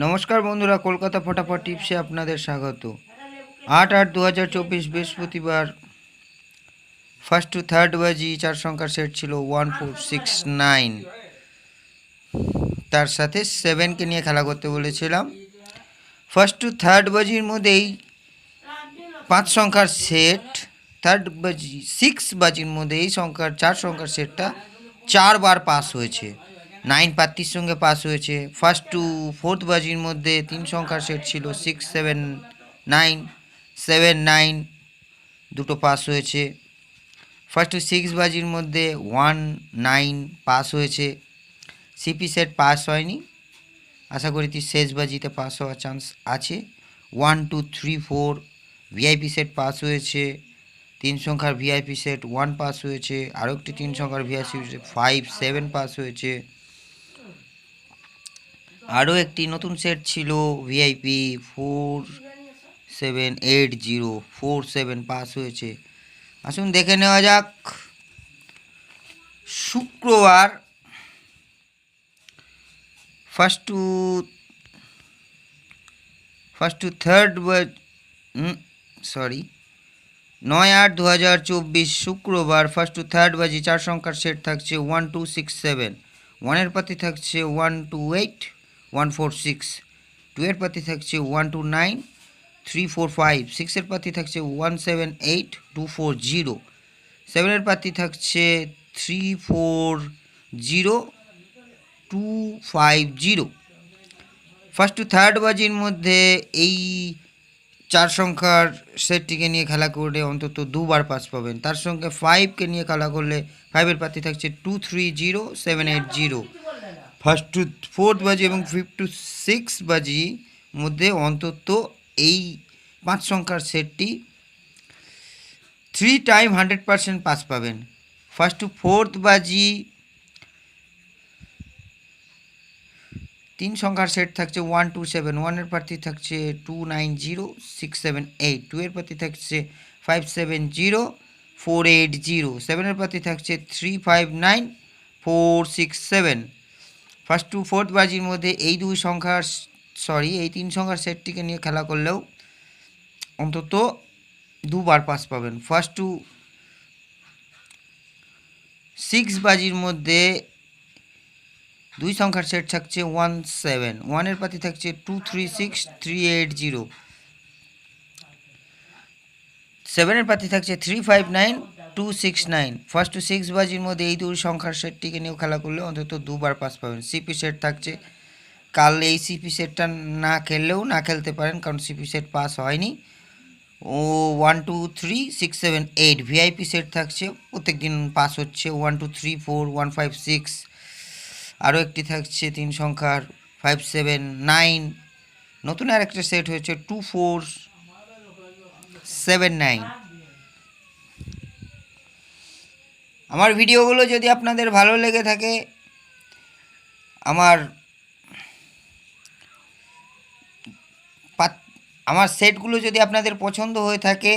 নমস্কার বন্ধুরা, কলকাতা ফটাফট টিপসে আপনাদের স্বাগত। 8/8/2024 বৃহস্পতিবার ফার্স্ট টু থার্ড বাজি 4 সংখ্যার সেট ছিল 1469। তার সাথে 7কে নিয়ে খেলা করতে বলেছিলাম। ফার্স্ট টু থার্ড বাজির মধ্যেই 5 সংখ্যার সেট, থার্ড বাজি 6 বাজির মধ্যে এই সংখ্যার 4 সংখ্যার সেটটা 4 বার পাস হয়েছে। 9 পাত্তির সঙ্গে পাস হয়েছে। ফার্স্ট টু ফোর্থ বাজির মধ্যে 3 সংখ্যার সেট ছিল 6 7 9, 7 9 দুটো পাস হয়েছে। ফার্স্ট টু 6 বাজির মধ্যে 1 9 পাস হয়েছে। সিপি সেট পাস হয়নি, আশা করি শেষ বাজিতে পাস হওয়ার চান্স আছে। 1 2 3 4 ভিআইপি সেট পাস হয়েছে। 3 সংখ্যার ভিআইপি সেট 1 পাস হয়েছে। আরও একটি 3 সংখ্যার ভিআইপি সেট 5 7 পাস হয়েছে। আরও একটি নতুন সেট ছিল ভিআইপি 4780 47 পাস হয়েছে। আসুন দেখে নেওয়া যাক শুক্রবার ফার্স্ট টু থার্ড 9/8/2024 শুক্রবার ফার্স্ট টু থার্ড বাজি 4 সংখ্যার সেট থাকছে 1 2 6 7। 1-এর পাতি থাকছে 1 2 8 1 4 6। 2-এর পাতি থাকছে 1 2 9 3 4 5। 6-এর পাতি থাকছে 1 7 8 2 4 0। 7-এর পাতি থাকছে 3 4 0 2 5 0। ফার্স্ট টু থার্ড বাজির মধ্যে এই 4 সংখ্যার সেটটিকে নিয়ে খেলা করলে অন্তত 2 বার পাস পাবেন। তার সঙ্গে 5কে নিয়ে খেলা করলে 5-এর পাতি থাকছে 2 3 0 7 8 0। ফার্স্ট টু ফোর্থ বাজি এবং ফিফথ টু 6 বাজি মধ্যে অন্তত এই 5 সংখ্যার সেটটি 3 টাইম 100% পাস পাবেন। ফার্স্ট টু ফোর্থ বাজি 3 সংখ্যার সেট থাকছে 1 2 7। 1-এর পাতি থাকছে 2 9 0 6 7 8। 2-এর পাতি থাকছে 5 7 0 4 8 0। 7-এর পাতি থাকছে 3 5 9 4 6 7। ফার্স্ট টু ফোর্থ বাজির মধ্যে এই 3 সংখ্যার সেটটিকে নিয়ে খেলা করলেও অন্তত 2 বার পাস পাবেন। ফার্স্ট টু 6 বাজির মধ্যে 2 সংখ্যার সেট থাকছে 1 7। 1-এর পাতি থাকছে 2 3 6 3 8 0। 7-এর পাতি থাকছে 3 5 9 2 6 9। ফার্স্ট টু 6 বাজির মধ্যে এই 2 সংখ্যার সেটটিকে নিয়েও খেলা করলে অন্তত 2 বার পাস পাবেন। সিপি সেট থাকছে, কাল এই সিপি সেটটা না খেলতে পারেন, কারণ সিপি সেট পাস হয়নি। 1 2 3 6 7 8 ভিআইপি সেট থাকছে, প্রত্যেক দিন পাস হচ্ছে। 1 2 3 4 1 5 6। আরও একটি থাকছে 3 সংখ্যার 5 7 9। নতুন আর একটা সেট হয়েছে 2 4 7 9। আমার ভিডিওগুলো যদি আপনাদের ভালো লেগে থাকে, আমার সেটগুলো যদি আপনাদের পছন্দ হয়ে থাকে,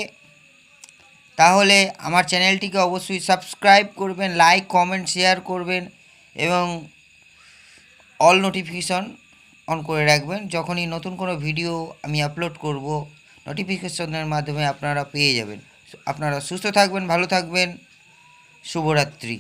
তাহলে আমার চ্যানেলটিকে অবশ্যই সাবস্ক্রাইব করবেন, লাইক কমেন্ট শেয়ার করবেন এবং অল নোটিফিকেশন অন করে রাখবেন। যখনই নতুন কোনো ভিডিও আমি আপলোড করব, নোটিফিকেশনের মাধ্যমে আপনারা পেয়ে যাবেন। আপনারা সুস্থ থাকবেন, ভালো থাকবেন। শুভরাত্রি।